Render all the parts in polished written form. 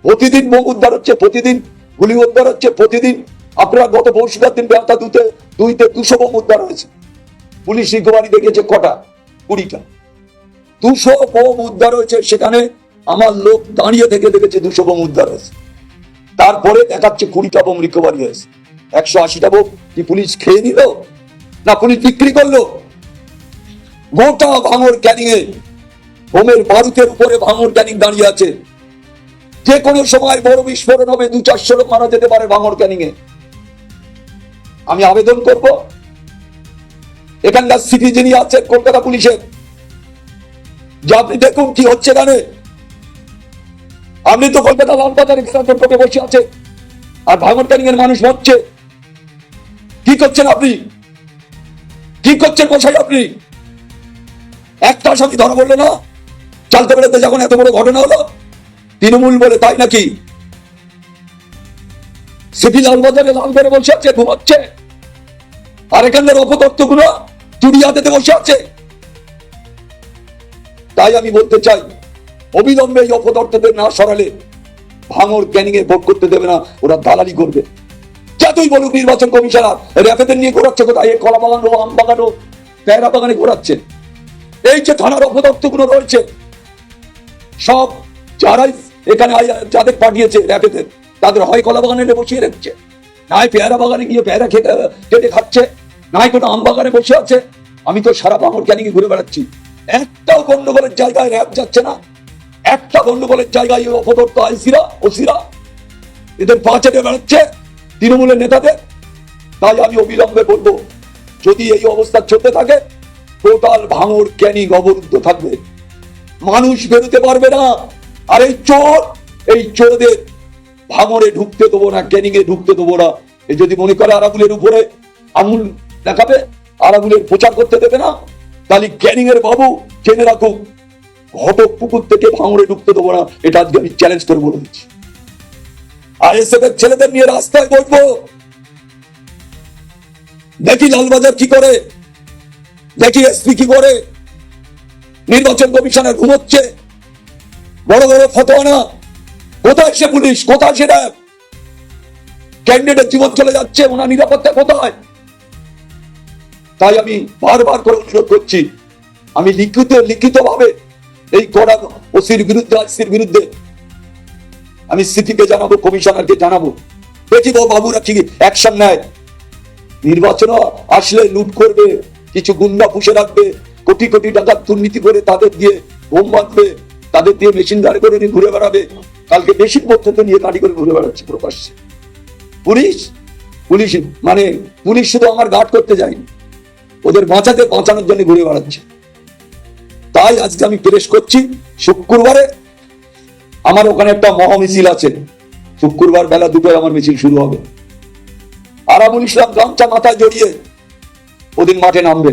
প্রতিদিন বোম উদ্ধার হচ্ছে, প্রতিদিন গুলি উদ্ধার হচ্ছে, প্রতিদিন আপনারা গত বৃহস্পতিবার দিন বেলা দুইতে 200 বোম উদ্ধার হয়েছে। পুলিশ রিকভারি দেখিয়েছে কটা? 20টা। 200 বোম উদ্ধার হয়েছে, সেখানে আমার লোক দাঁড়িয়ে থেকে দেখেছে 200 বোম উদ্ধার হয়েছে। তারপরে দেখাচ্ছে 20টা বোম রিকভারি হয়েছে। 180টা বোম কি পুলিশ খেয়ে নিল, না পুলিশ বিক্রি করলো? গোটা ভাঙড় ক্যানিং এ বোমের বারুদের উপরে ভাঙড় ক্যানিং দাঁড়িয়ে আছে। যে কোনো সময় বড় বিস্ফোরণ হবে, 200-400 লোক মারা যেতে পারে ভাঙড় ক্যানিং এ। আমি আবেদন করব এখানকার সিটি যিনি আছেন কলকাতা পুলিশের, যে আপনি দেখুন কি হচ্ছে এখানে। আপনি তো কলকাতা লালবাজারে টোকে বসে আছে, আর ভাঙড় ক্যানিং এর মানুষ মরছে। কি করছেন আপনি? কি করছেন মশাই আপনি? একটা আসামি ধরা পড়লো না চালতে বেড়াতে, যখন এত বড় ঘটনা হলো? তৃণমূল বলে তাই নাকি? সিপি লালবাজারে লাল করে বসে আছে, ঘুমাচ্ছে, আর এখানকার অপতত্ত্ব গুলো চুরি হাতে বসে আছে। তাই আমি বলতে চাই, অবিলম্বে এই অপতত্ত্বদের না সরালে ভাঙড় ক্যানিং এ ভোট করতে দেবে না, ওরা দালালি করবে। যতই বলুক নির্বাচন কমিশনার র্যাপেদের নিয়ে ঘোরাচ্ছে কোথায়? কলা বাগান ও আম বাগান ও পেয়ারা বাগানে ঘোরাচ্ছে। এই যে থানার অপতত্ত্ব গুলো রয়েছে, সব যারাই এখানে যাদের পাঠিয়েছে র্যাপেদের, তাদের হয় কলা বাগানে বসিয়ে রেখেছে, নাই পেয়ারা বাগানে গিয়ে পেয়ারা কেটে খাচ্ছে, নাই কোনো আম বাগানে বসে আছে। আমি তো সারা ভাঙড় ক্যানিং ঘুরে বেড়াচ্ছি, একটাও গন্ডগোলের জায়গায় র্যাপ যাচ্ছে না, একটা গন্ডগোলের জায়গায় অপদত্ত আইসিরা ওসিরা এদের পা চেটে বেড়াচ্ছে তৃণমূলের নেতাদের। তাই আমি অবিলম্বে বলবো, যদি এই অবস্থা চলতে থাকে, টোটাল ভাঙড় ক্যানিং অবরুদ্ধ থাকবে, মানুষ বেরোতে পারবে না। আর এই চোরদের ভাঙড়ে ঢুকতে দেবো না, ক্যানিং এ ঢুকতে দেবো না। এই যদি মনে করে আরাবুলের উপরে আঙুল দেখাবে, আরাবুলের প্রচার করতে দেবে না, তাহলে ক্যানিং এর বাবু জেনে রাখুক, ঘটক পুকুর থেকে ভাঙড়ে ঢুকতে দেবো না। এটা আজকে আমি চ্যালেঞ্জ করে বলে দিচ্ছি। আইএসএফ এর ছেলেদের নিয়ে রাস্তায় বসবো, দেখি লালবাজার কি করে, দেখি এসপি কি করে। নির্বাচন কমিশনার ঘুমোচ্ছে, বড় বড় ফতোয়ানা। কোথায় সে পুলিশ, কোথায় সে র্যাব? ক্যান্ডিডেটের জীবন চলে যাচ্ছে, ওনার নিরাপত্তা কোথায়? তাই আমি বারবার করে অনুরোধ করছি, আমি লিখিত ভাবে এই কড়া ওসির বিরুদ্ধে, আইসির বিরুদ্ধে আমি সিটিকে জানাবো, কমিশনারকে জানাবো, দেখি বাবুরা কি অ্যাকশন নেয়। নির্বাচন আসলে লুট করবে, কিছু গুন্ডা পুষে রাখবে, কোটি কোটি টাকা দুর্নীতি করে তাদের দিয়ে বোম বাঁধবে, তাদের দিয়ে মেশিন গাড়ি করে নিয়ে ঘুরে বেড়াবে। কালকে মেশিন পদ্ধতি নিয়ে গাড়ি করে ঘুরে বেড়াচ্ছে প্রকাশ্যে। পুলিশ মানে পুলিশ শুধু আমার গার্ড করতে যায়নি, ওদের বাঁচানোর জন্য ঘুরে বেড়াচ্ছে। তাই আজকে আমি প্রেস করছি, শুক্রবারে আমার ওখানে একটা মহামিছিল আছে, শুক্রবার বেলা 2টায় আমার মিছিল শুরু হবে। আরাবুল ইসলাম গামছা মাথায় জড়িয়ে ওদিন মাঠে নামবে।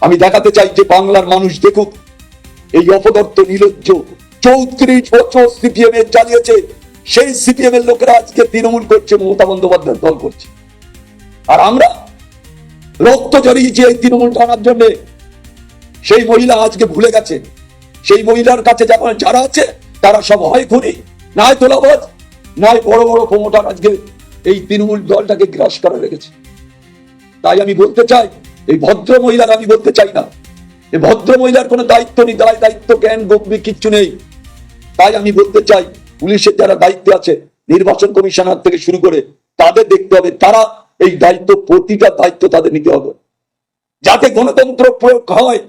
আমি দেখাতে চাই যে বাংলার মানুষ দেখুক, এই অপদর্থ নির্লজ্জ 34 বছর সিপিএম এর চালিয়েছে, সেই সিপিএম এর লোকেরা আজকে তৃণমূল করছে, মমতা বন্দ্যোপাধ্যায়ের দল করছে। আর আমরা রক্ত জড়িয়েছি এই তৃণমূল টানার জন্য। সেই মহিলা আজকে ভুলে গেছে, সেই মহিলার কাছে যারা আছে তারা সব হয় খুনি, নয় তোলাবাজ, নয় বড় বড় প্রমোটার আজকে এই তৃণমূল দলটাকে গ্রাস করে রেখেছে। তাই আমি বলতে চাই, এই ভদ্র মহিলার আমি বলতে চাই না, এই ভদ্র মহিলার কোনো দায়িত্ব নেই, দায়িত্ব জ্ঞান গম্ভীর কিচ্ছু নেই। তাই আমি বলতে চাই, পুলিশের যারা দায়িত্বে আছে, নির্বাচন কমিশনার থেকে শুরু করে, তাদের দেখতে হবে, তারা এই দায়িত্ব, প্রতিটা দায়িত্ব তাদের নিতে হবে, যাতে গণতন্ত্র প্রয়োগ হয়,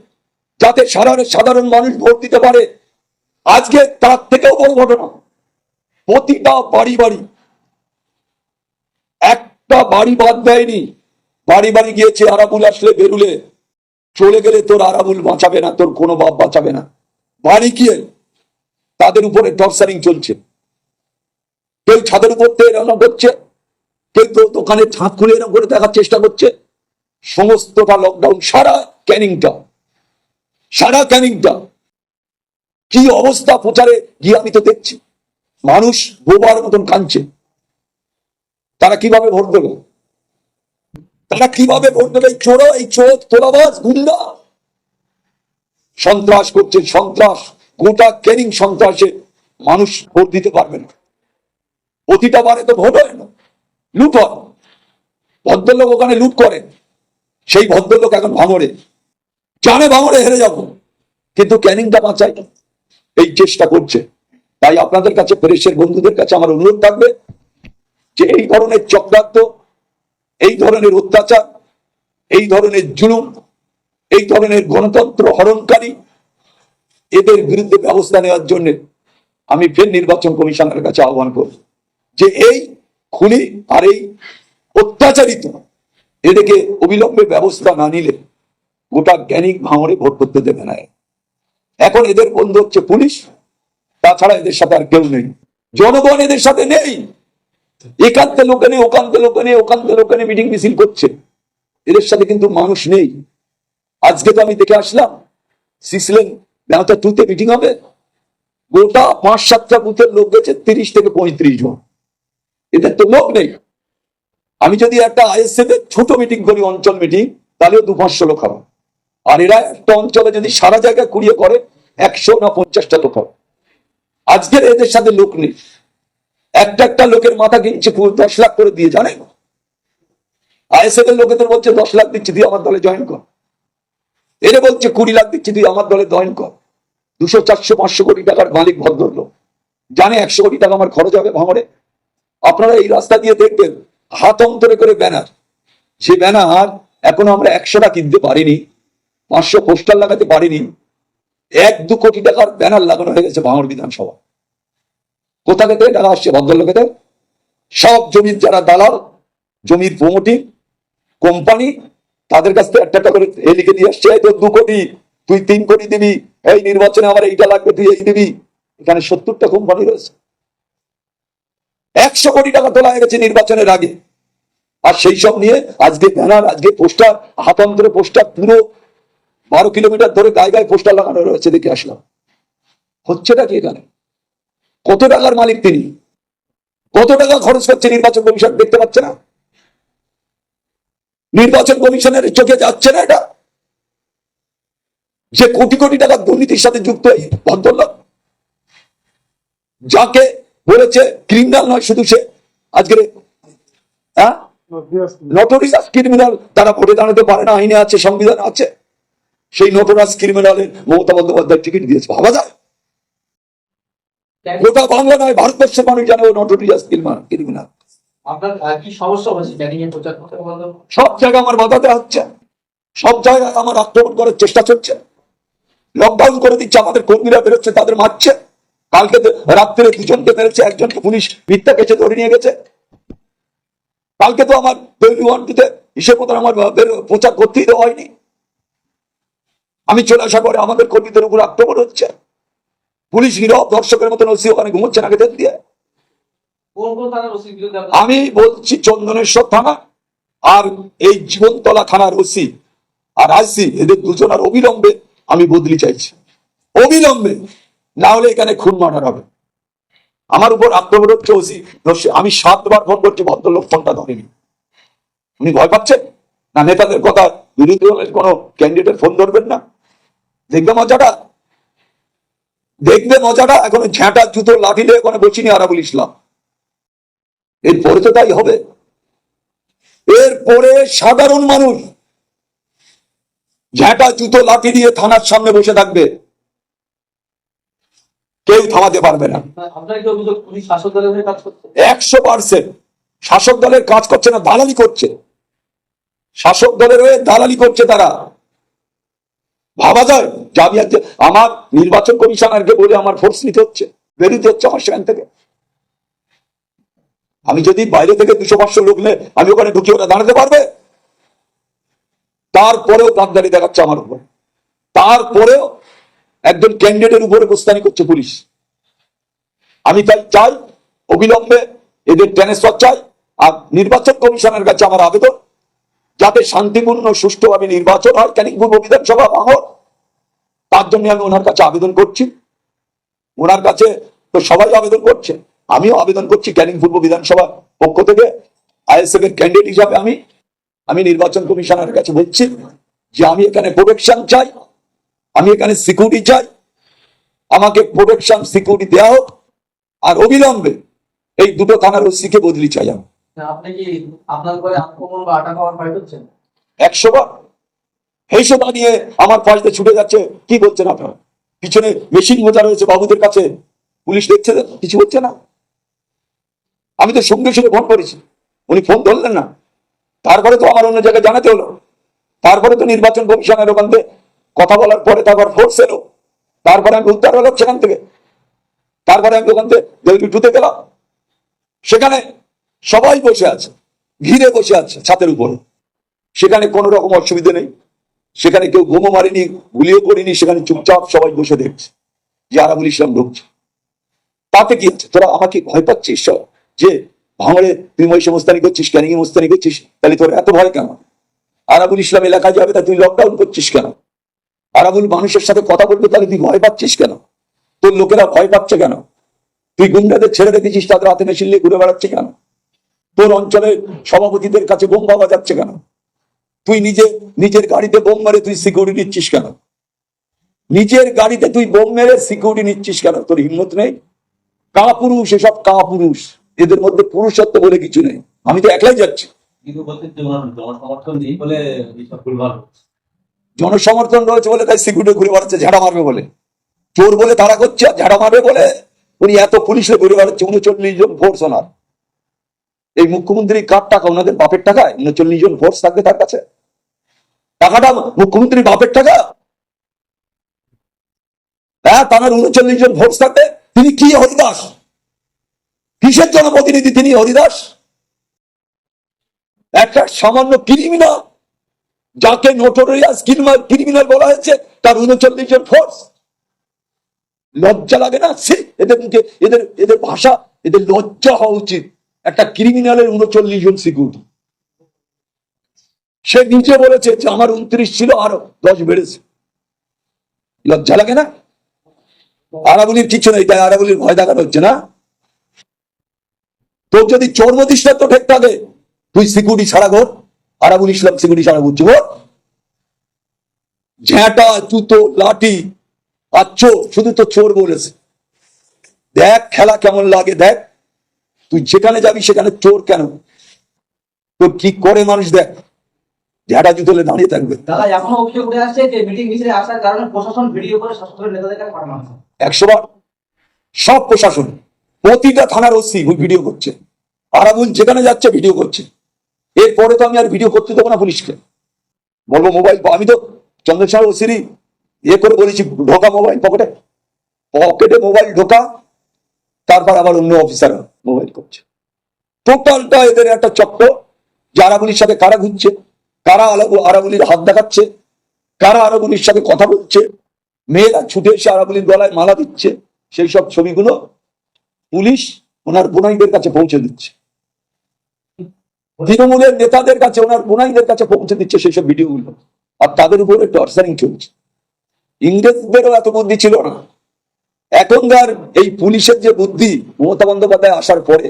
যাতে সাধারণ মানুষ ভোট দিতে পারে। আজকে তার থেকেও বড় ঘটনা, প্রতিটা বাড়ি একটা বাড়ি বাদ দেয়নি, বাড়ি গিয়েছে। আরাবুল আসলে বেরুলে চলে গেলে তোর আরাবুল বাঁচাবে না, তোর কোনো বাপ বাঁচাবে না। বাড়ি গিয়ে তাদের উপরে টর্চারিং চলছে, কেউ ছাদের উপর এরকম করছে, কেউ তো দোকানে ছাদ খুলে এরকম করে দেখার চেষ্টা করছে। সমস্তটা লকডাউন, সারা ক্যানিংটা কি অবস্থা। প্রচারে গিয়ে আমি তো দেখছি মানুষ বোবার মতন কাঁদছে। তারা কিভাবে ভোট দেবে? এই চোর তোলাবাজ গুন্ডা সন্ত্রাস করছে, সন্ত্রাস, গোটা ক্যানিং সন্ত্রাসে মানুষ ভোট দিতে পারবে না। প্রতিটা বারে তো ভোট হয় না, লুট হয়। ভদ্রলোক ওখানে লুট করেন, সেই ভদ্রলোক এখন ভাঙড়ে, জানে ভাঙড়ে হেরে যাব, কিন্তু ক্যানিংটা বাঁচাই এই চেষ্টা করছে। তাই আপনাদের কাছে, প্রেসের বন্ধুদের কাছে আমার অনুরোধ থাকবে যে এই ধরনের চক্রান্ত, এই ধরনের অত্যাচার, এই ধরনের জুলুম, এই ধরনের গণতন্ত্র হরণকারী, এদের বিরুদ্ধে ব্যবস্থা নেওয়ার জন্য আমি ফের নির্বাচন কমিশনের কাছে আহ্বান করব যে এই খুনি আর এই অত্যাচারিত এদেরকে অবিলম্বে ব্যবস্থা না নিলে গোটা ক্যানিং ভাঙড়ে ভোট করতে দেবে না। এখন এদের বন্ধু হচ্ছে পুলিশ, তাছাড়া এদের সাথে আর কেউ নেই। জনগণ এদের সাথে নেই। একান্তে লোকে নেই, ওকান্তে লোকে নেই, ওকান্তে লোকে নেই মিটিং মিছিল করছে, এদের সাথে কিন্তু মানুষ নেই। আজকে তো আমি দেখে আসলাম সিসলেন ব্যাংকটা 2-তে মিটিং হবে, গোটা 5-7টা বুথের লোক গেছে 30 থেকে 35 জন। এদের তো লোক নেই। আমি যদি একটা আইএসএফ এর ছোট মিটিং করি, অঞ্চল মিটিং, তাহলেও 200-500 লোক হবে। আর এরা একটা অঞ্চলে যদি সারা জায়গায় কুড়িয়ে করে 100 না 50টা লোক হবে। আজকের এদের সাথে লোক নেই। একটা লোকের মাথা কিনছে 10 লাখ করে দিয়ে, জানেন? আইএসএফ এর লোকেদের বলছে 10 লাখ দিচ্ছি, তুই আমার দলে জয়েন কর। এরা বলছে 20 লাখ দিচ্ছি, তুই আমার দলে জয়েন কর। 200, 400, 500 কোটি টাকার মালিক ভদ্রলোক, জানে 100 কোটি টাকা আমার খরচ হবে ভাঙড়ে। আপনারা এই রাস্তা দিয়ে দেখবেন হাত অন্তরে করে ব্যানার, যে ব্যানার এখনো আমরা 100টা কিনতে পারিনি, 500 পোস্টার লাগাতে পারিনি, 1-2 কোটি টাকার ব্যানার লাগানো হয়ে গেছে ভাঙড় বিধানসভা। কোথা থেকে টাকা আসছে? ভদ্রলোকেদের সব জমির যারা দালাল, জমির প্রমোটিং কোম্পানি, তাদের কাছ থেকে একটা করে লিখে দিয়ে আসছে, এই তো 2 কোটি, তুই 3 কোটি দিবি, এই নির্বাচনে আমার এইটা লাগবে, তুই এই দিবি। এখানে 70টা কোম্পানি রয়েছে, 100 কোটি টাকা তোলা হয়ে গেছে নির্বাচনের আগে। আর সেই সব নিয়ে আজকে ব্যানার, আজকে পোস্টার, হাতান্তরে পোস্টার, পুরো 12 কিলোমিটার ধরে গায়ে গায়ে পোস্টার লাগানো রয়েছে। দেখে আসলাম হচ্ছেটা কি এখানে? কত টাকার মালিক তিনি, কত টাকা খরচ করছে নির্বাচন কমিশন দেখতে পাচ্ছে না? নির্বাচন কমিশনের চোখে যাচ্ছে না এটা যে কোটি কোটি টাকা দুর্নীতির সাথে যুক্ত এই ভদ্রলোক, যাকে বলেছে ক্রিমিনাল নয় শুধু সে, আজকে নটোরিয়াস ক্রিমিনাল, তারা ভোটে দাঁড়াতে পারে না, আইনে আছে, সংবিধান আছে। সেই নটোরিয়াস ক্রিমিনালের মমতা বন্দ্যোপাধ্যায় টিকিট দিয়েছে, ভাবা যায়? গোটা বাংলা নয়, ভারতবর্ষের মানুষ জানে ও নটোরিয়াস ক্রিমিনাল। আপনার কি সমস্যা হচ্ছে ক্যানিং এর প্রচার করতে বলতে? সব জায়গায় আমার বাধা দেওয়া হচ্ছে, সব জায়গায় আমার আক্রমণ করার চেষ্টা চলছে, লকডাউন করে দিচ্ছে, আমাদের কর্মীরা বেরোচ্ছে, তাদের মারছে। কালকে রাত্রে 2জনকে মেরেছে, একজনকে পুলিশ মিথ্যা কেসে ধরে নিয়ে গেছে। কালকে তো আমার হিসেব মতন আমার প্রচার করতেই দেওয়া হয়নি। আমি চলে আসার পরে আমাদের কর্মীদের উপর আক্রমণ হচ্ছে, পুলিশ নীরব দর্শকের মতন ওসি ওখানে ঘুমোচ্ছেন আগে দিয়ে। কোন কোন থানার ওসির বিরুদ্ধে? আমি বলছি চন্দনেশ্বর থানা আর এই জীবনতলা থানার ওসি আর আইসি, এদের দুজনের অবিলম্বে আমি বদলি চাইছি, অবিলম্বে, না হলে এখানে খুন মার্ডার হবে। আমার উপর আক্রমণ হচ্ছে ওসি। আমি 7বার ফোন করছি, ভদ্রলোক ফোনটা ধরেনি। উনি ভয় পাচ্ছেন না? নেতাদের কথা, বিরোধী দলের কোন ক্যান্ডিডেট ফোন ধরবেন না? দেখবে মজাটা, দেখবে মজাটা। এখন ঝ্যাঁটা জুতো লাঠি নিয়ে ওখানে বসিনি আরাবুল ইসলাম। এরপরে তো তাই হবে। এরপরে সাধারণ মানুষ ঝ্যাঁটা জুতো লাঠি দিয়ে থানার সামনে বসে থাকবে, কেউ থামাতে পারবে না। আপনার কি অভিযোগ পুলিশ শাসক দলের হয়ে কাজ করছে? 100% শাসক দলের কাজ করছে না, দালালি করছে। শাসক দলের হয়ে দালালি করছে তারা। ভাবা যায় যে আমি আমার নির্বাচন কমিশনারকে বলে আমার ফোর্স নিতে হচ্ছে, বেরোতে হচ্ছে আমার সেখান থেকে। আমি যদি বাইরে থেকে 200-500 লোক নিয়ে আমি ওখানে ঢুকে ওরা দাঁড়াতে পারবে? তারপরেও গাদ্দারি দেখাচ্ছে আমার উপর, তারপরেও একজন ক্যান্ডিডেটের উপরে গোস্তানি করছে পুলিশ। আমি তাই চাই অবিলম্বে এদের ট্রান্সফার চাই। আর নির্বাচন কমিশনের কাছে আমার আবেদন, যাতে শান্তিপূর্ণ সুষ্ঠুভাবে নির্বাচন হয় ক্যানিং পূর্ব বিধানসভা ভাঙড়, তার জন্য আমি ওনার কাছে আবেদন করছি। ওনার কাছে তো সবাই আবেদন করছে, আমিও আবেদন করছি ক্যানিং পূর্ব বিধানসভা পক্ষ থেকে আইএসএফ এর ক্যান্ডিডেট হিসাবে আমি নির্বাচন কমিশনারের কাছে বলছি যে আমি এখানে প্রোটেকশন চাই, আমি এখানে সিকিউরিটি চাই, আমাকে প্রোটেকশন সিকিউরিটি দেওয়া হোক। আর অবিলম্বে এই দুটো থানার ওসিকে বদলি চাই আমি। আপনি কি আপনার করে আক্রমণ বা আটা খাওয়ার ভয় করছেন? 100 বার এইসব নিয়ে আমার পাশে ছুটে যাচ্ছে। কি বলছেন আপনারা? পিছনে মেশিন মোজা রয়েছে বাবুদের কাছে, পুলিশ দেখছে, কিছু হচ্ছে না। আমি তো সঙ্গে সঙ্গে ফোন করেছি, উনি ফোন ধরলেন না। তারপরে তো আমার অন্য জায়গায় জানাতে হলো। তারপরে তো নির্বাচন কমিশনের ওখান থেকে কথা বলার পরে তারপর ফোর্স এলো। তারপরে আমি উদ্ধার হলাম সেখান থেকে। তারপরে আমি ওখান থেকে দেলবি টুতে গেলাম। সেখানে সবাই বসে আছে, ঘিরে বসে আছে ছাদের উপরে। সেখানে কোনো রকম অসুবিধা নেই, সেখানে কেউ বোমা মারেনি, গুলিও করিনি। সেখানে চুপচাপ সবাই বসে দেখছে যে আরাবুল ইসলাম ঢুকছে। তাতে কি আছে? তোরা আমাকে ভয় পাচ্ছিস যে ভাঙড়ে তুই মহিষে মোস্তানি করছিস, ক্যানিং মোস্তানি করছিস, তাহলে তোর এত ভয় কেন? আরাবুল ইসলাম এলাকায় যাবে তা তুই লকডাউন করছিস কেন? আরাবুল মানুষের সাথে কথা বলবে তাহলে তুই ভয় পাচ্ছিস কেন? তোর লোকেরা ভয় পাচ্ছে কেন? তুই গুন্ডাদের ছেড়ে রেখেছিস, তাদের হাতে মেশিন নিয়ে ঘুরে বেড়াচ্ছে কেন? তোর অঞ্চলের সভাপতিদের কাছে বোম পাওয়া যাচ্ছে কেন? তুই নিজের গাড়িতে বোম মেরে তুই সিকিউরিটি নিচ্ছিস কেন? নিজের গাড়িতে তুই বোম মেরে সিকিউরিটি নিচ্ছিস কেন? তোর হিম্মত নেই? কাপুরুষ, এসব কাপুরুষ। এদের মধ্যে পুরুষত্ব বলে কিছু নেই। আমি তো একলাই যাচ্ছি। জনসমর্থন নেই বলে এইসব ভুলভাল হচ্ছে। জনসমর্থন রয়েছে বলে তাই সিকিউরিটি ঘুরে বেড়াচ্ছে, ঝাড়া মারবে বলে। চোর বলে তারা করছে, আর ঝাড়া মারবে বলে উনি এত পুলিশে ঘুরে বেড়াচ্ছে। 39 জন ফোর্স ওনার। এই মুখ্যমন্ত্রী কার টাকা? ওনাদের বাপের টাকায় 39 জন ফোর্স থাকবে তার কাছে? টাকাটা মুখ্যমন্ত্রী বাপের টাকা? হ্যাঁ, তার 39 জন ফোর্স থাকবে। তিনি কি হরিদাস? কিসের জনপ্রতিনিধি তিনি? হরিদাস একটা সামান্য ক্রিমিনাল, যাকে নোটোরিয়াস ক্রিমিনাল বলা হয়েছে, তার 39 জন ফোর্স। লজ্জা লাগে না? এদের মুখে, এদের ভাষা, এদের লজ্জা হওয়া উচিত। একটা ক্রিমিনালের 39 জন সিকিউরিটি। সে নিজে বলেছে যে আমার 29 ছিল, আরো 10 বেড়েছে। লজ্জা লাগে না? আরাবুলির কিছু নেই, তাই আরাবুলির ভয় দেখানো হচ্ছে না। তোর যদি চোর মতিষ্ঠা তো ঠিক থাকে, তুই সিকিউরিটি ছাড়া ঘর। আরাবুল ইসলাম সিকিউরিটি ছাড়া ঘুরছি ঘর। ঝ্যাঁটা, জুতো, লাঠি আর চোর, শুধু তো চোর বলেছে। দেখ খেলা কেমন লাগে, দেখ। তুই যেখানে যাবি সেখানে চোর কেন? তোর কি করে মানুষ দেখ। ঝ্যাঁটা জুতোলে দাঁড়িয়ে থাকবে। দাদা, এখনো অভিযোগ উঠে আসছে যে মিটিং মিছিলে আসার কারণে প্রশাসন ভিডিও করে শাসকের নেতাদের কাছে পাঠানো হচ্ছে। 100 বার সব প্রশাসন, প্রতিটা থানার ওসি ভিডিও করছে। আরাবুল যেখানে যাচ্ছে ভিডিও করছে। এরপরে তো আমি আর ভিডিও করতে দেবো না পুলিশকে। বলবো মোবাইল, আমি তো চন্দ্রশেখর ওসিরই করে বলেছি, ঢোকা মোবাইল পকেটে, পকেটে মোবাইল ঢোকা। তারপর আবার অন্য অফিসার মোবাইল করছে। টোটালটা এদের একটা চক্র। যে আরাবুলির সাথে কারা ঘুরছে, কারা আরাবুলির হাত দেখাচ্ছে, কারা আরাবুলির সাথে কথা বলছে, মেয়েরা ছুটে এসে আরাবুলির গলায় মালা দিচ্ছে, সেই সব ছবিগুলো পুলিশ ওনার বোনাইদের কাছে পৌঁছে দিচ্ছে। তৃণমূলের নেতাদের কাছে, ওনার বোনাইদের কাছে পৌঁছে দিচ্ছে সেই সব ভিডিওগুলো। আর তাদের উপরে টর্চারিং চলছে। ইংরেজদেরও এত বুদ্ধি ছিল না। এখনকার এই পুলিশের যে বুদ্ধি, মমতা বন্দ্যোপাধ্যায় আসার পরে,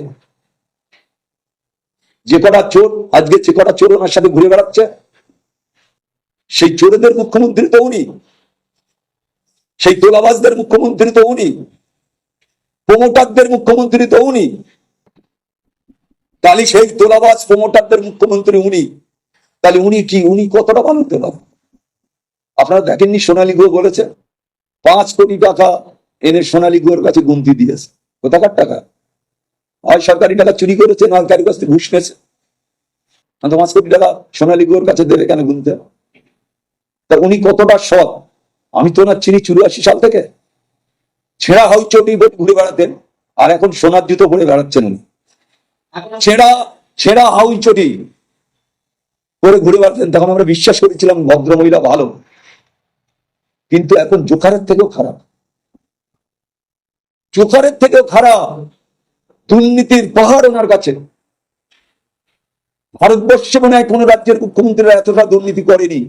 যে কটা চোর আজকে, যে কটা চোর ওনার সাথে ঘুরে বেড়াচ্ছে, সেই চোরেদের মুখ্যমন্ত্রী তো উনি, সেই তোলাবাজদের মুখ্যমন্ত্রী তো উনি, প্রমোটারদের মুখ্যমন্ত্রী তো উনি। তাহলে সেই তোলাবাজ প্রমোটারদের মুখ্যমন্ত্রী উনি, তাহলে উনি কি, উনি কতটা ভালো হতে পারে? আপনারা দেখেননি সোনালী গুহ বলেছে 5 কোটি টাকা এনে সোনালী গুহর কাছে গুনতি দিয়েছে। কোথাকার টাকা? হয় সরকারি টাকা চুরি করেছে, নয় কারোর কাছ থেকে ঘুষ নিয়েছে। 5 কোটি টাকা সোনালী গুহর কাছে দেবে কেন গুনতে? তা উনি কতটা সৎ আমি তো না চিনি। 84 সাল থেকে ছেঁড়া হাউস চটি ঘুরে বেড়াতেন, আর এখন সোনার জুতো পরে বেড়াচ্ছেন উনি। ছেঁড়া হাউস চটি পরে ঘুরে বেড়াতেন, তখন আমরা বিশ্বাস করেছিলাম ভদ্র মহিলা ভালো। কিন্তু এখন জোকারের থেকেও খারাপ, জোকারের থেকেও খারাপ। দুর্নীতির পাহাড় ওনার কাছে। ভারতবর্ষে মনে হয় কোন রাজ্যের মুখ্যমন্ত্রীরা এতটা দুর্নীতি করেনি।